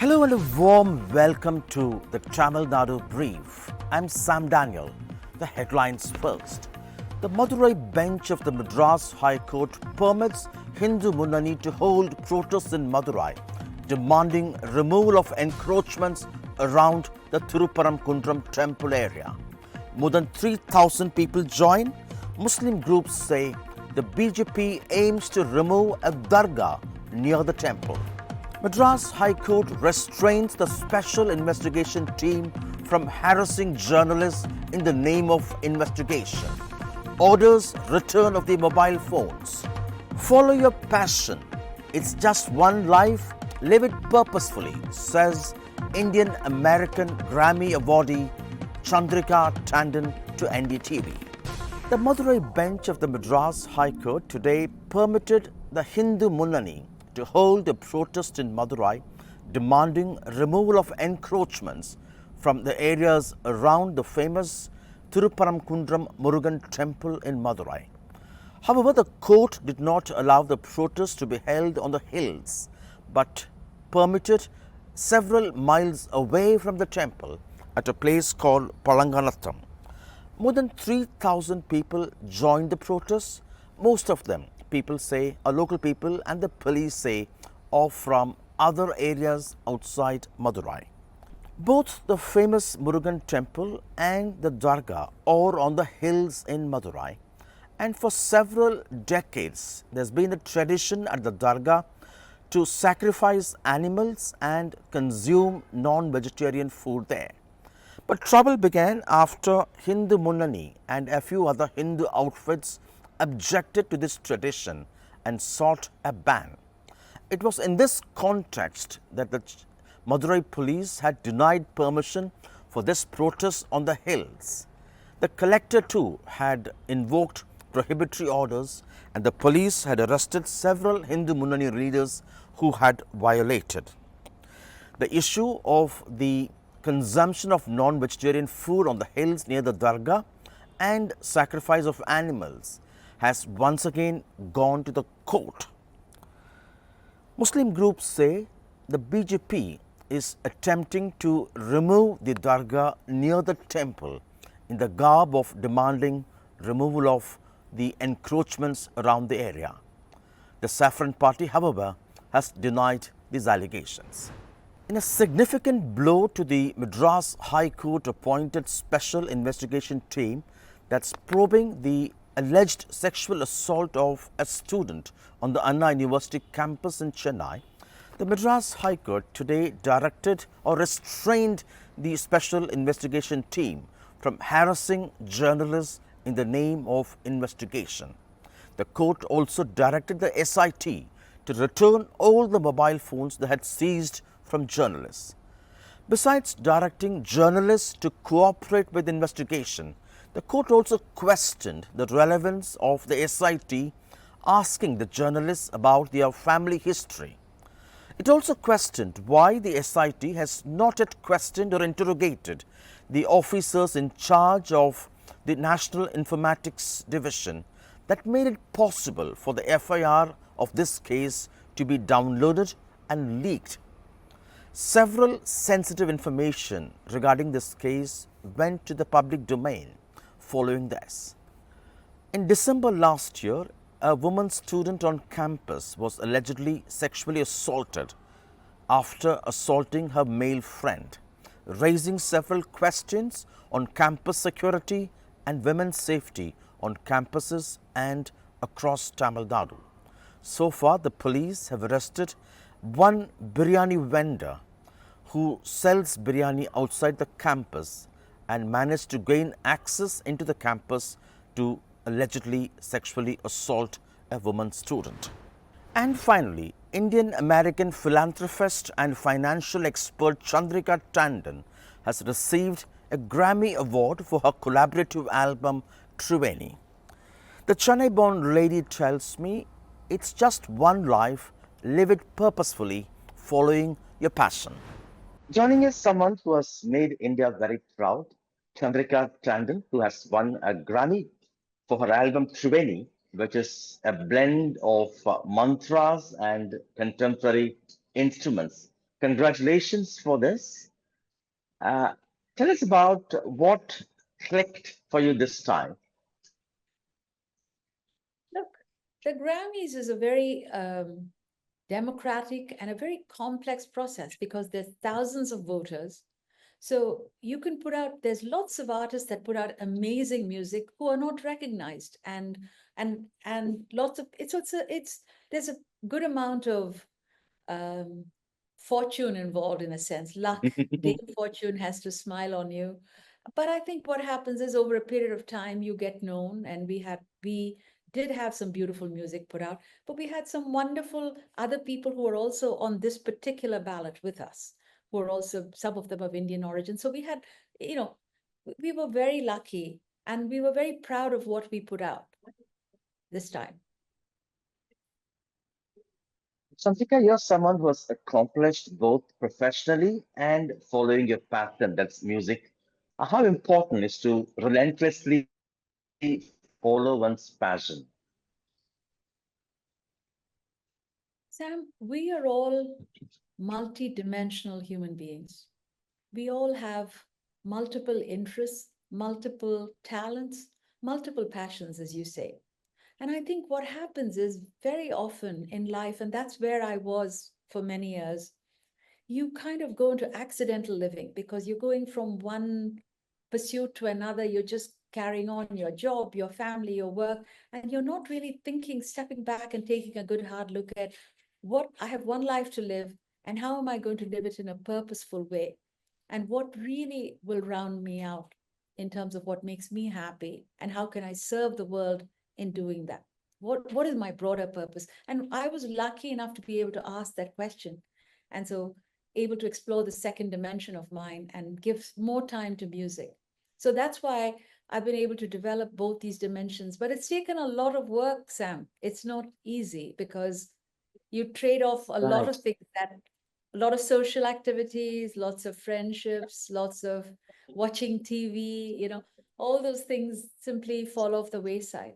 Hello and a warm welcome to the Tamil Nadu Brief. I'm Sam Daniel. The headlines first. The Madurai Bench of the Madras High Court permits Hindu Munnani to hold protests in Madurai, demanding removal of encroachments around the Thiruparankundram temple area. More than 3,000 people join. Muslim groups say the BJP aims to remove a dargah near the temple. Madras High Court restrains the special investigation team from harassing journalists in the name of investigation. Orders return of the mobile phones. Follow your passion. It's just one life. Live it purposefully, says Indian American Grammy awardee Chandrika Tandon to NDTV. The Madurai Bench of the Madras High Court today permitted the Hindu Munnani to hold a protest in Madurai demanding removal of encroachments from the areas around the famous Thiruparankundram Murugan temple in Madurai. However, the court did not allow the protest to be held on the hills, but permitted several miles away from the temple at a place called Palanganatham. More than 3,000 people joined the protest. Most of them, people say, are local people, and the police say are from other areas outside Madurai. Both the famous Murugan temple and the dargah are on the hills in Madurai, and for several decades there's been a tradition at the dargah to sacrifice animals and consume non-vegetarian food there. But trouble began after Hindu Munnani and a few other Hindu outfits objected to this tradition and sought a ban. It was in this context that the Madurai police had denied permission for this protest on the hills. The collector too had invoked prohibitory orders, and the police had arrested several Hindu Munnani leaders who had violated. The issue of the consumption of non-vegetarian food on the hills near the dargah and sacrifice of animals has once again gone to the court. Muslim groups say the BJP is attempting to remove the dargah near the temple in the garb of demanding removal of the encroachments around the area. The Saffron Party, however, has denied these allegations. In a significant blow to the Madras High Court appointed special investigation team that's probing the alleged sexual assault of a student on the Anna University campus in Chennai, the Madras High Court today directed or restrained the special investigation team from harassing journalists in the name of investigation. The court also directed the SIT to return all the mobile phones they had seized from journalists. Besides directing journalists to cooperate with the investigation, the court also questioned the relevance of the SIT asking the journalists about their family history. It also questioned why the SIT has not yet questioned or interrogated the officers in charge of the National Informatics Division that made it possible for the FIR of this case to be downloaded and leaked. Several sensitive information regarding this case went to the public domain following this. In December last year, a woman student on campus was allegedly sexually assaulted after assaulting her male friend, raising several questions on campus security and women's safety on campuses and across Tamil Nadu. So far, the police have arrested one biryani vendor who sells biryani outside the campus and managed to gain access into the campus to allegedly sexually assault a woman student. And finally, Indian American philanthropist and financial expert Chandrika Tandon has received a Grammy Award for her collaborative album Triveni. The Chennai-born lady tells me, it's just one life, live it purposefully, following your passion. Joining us someone who has made India very proud, Chandrika Tandon, who has won a Grammy for her album Triveni, which is a blend of mantras and contemporary instruments. Congratulations for this. Uh, Tell us about what clicked for you this time. Look, the Grammys is a very democratic and a very complex process because there's thousands of voters. So you can put out, there's lots of artists that put out amazing music who are not recognized, and lots of it's there's a good amount of um, fortune involved, in a sense. Luck, Dame Fortune has to smile on you. But I think what happens is over a period of time you get known, and we did have some beautiful music put out, but we had some wonderful other people who were also on this particular ballot with us, who are also, some of them of Indian origin. So we had, you know, we were very lucky, and we were very proud of what we put out this time. Chandrika, you're someone who has accomplished both professionally and following your passion, that's music. How important is to relentlessly follow one's passion? Sam, we are all multi-dimensional human beings. We all have multiple interests, multiple talents, multiple passions, as you say. And I think what happens is very often in life, and that's where I was for many years, you kind of go into accidental living because you're going from one pursuit to another. You're just carrying on your job, your family, your work, and you're not really thinking, stepping back and taking a good hard look at what I have one life to live, and how am I going to live it in a purposeful way? And what really will round me out in terms of what makes me happy, and how can I serve the world in doing that? What is my broader purpose? And I was lucky enough to be able to ask that question. And so able to explore the second dimension of mine and give more time to music. So that's why I've been able to develop both these dimensions. But it's taken a lot of work, Sam. It's not easy because you trade off a lot Right. of things, that a lot of social activities, lots of friendships, lots of watching TV, all those things simply fall off the wayside.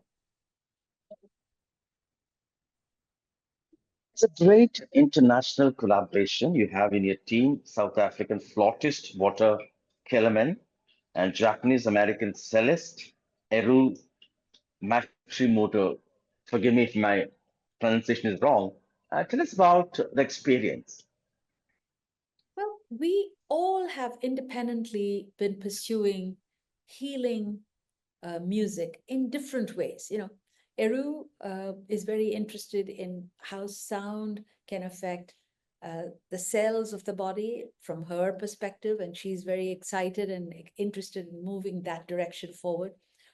It's a great international collaboration you have in your team, South African flautist Walter Kellerman and Japanese American cellist Eru Matsumoto. Forgive me if my pronunciation is wrong. Tell us about the experience. Well, we all have independently been pursuing healing music in different ways. Eru is very interested in how sound can affect the cells of the body from her perspective, and she's very excited and interested in moving that direction forward.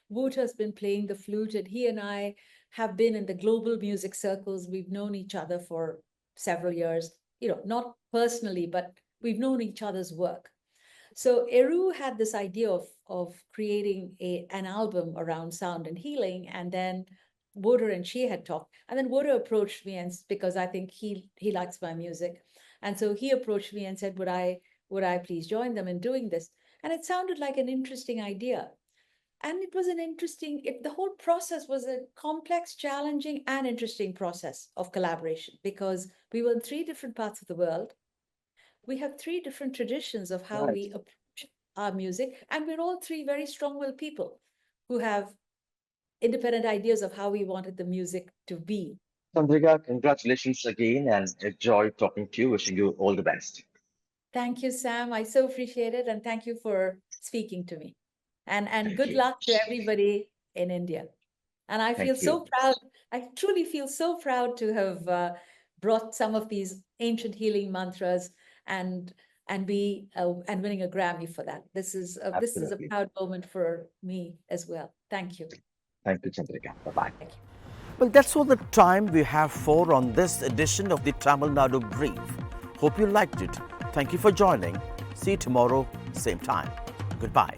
Woot has been playing the flute, and he and I have been in the global music circles. We've known each other for several years, not personally, but we've known each other's work. So Eru had this idea of creating an album around sound and healing, and then Woder and she had talked, and then Woder approached me, and because I think he likes my music, and so he approached me and said, would I please join them in doing this? And it sounded like an interesting idea, and it was the whole process was a complex, challenging, and interesting process of collaboration because we were in three different parts of the world. We have three different traditions of how Right. we approach our music, and we're all three very strong-willed people who have independent ideas of how we wanted the music to be. Chandrika, congratulations again and enjoy talking to you. Wishing you all the best. Thank you, Sam. I so appreciate it, and thank you for speaking to me. And Thank good you. luck to everybody in India. And I feel Thank you. so proud. I truly feel so proud to have brought some of these ancient healing mantras and and winning a Grammy for that. This is a Absolutely. proud moment for me as well. Thank you. Thank you, Chandrika. Bye bye. Thank you. Well, that's all the time we have for on this edition of the Tamil Nadu Brief. Hope you liked it. Thank you for joining. See you tomorrow, same time. Goodbye.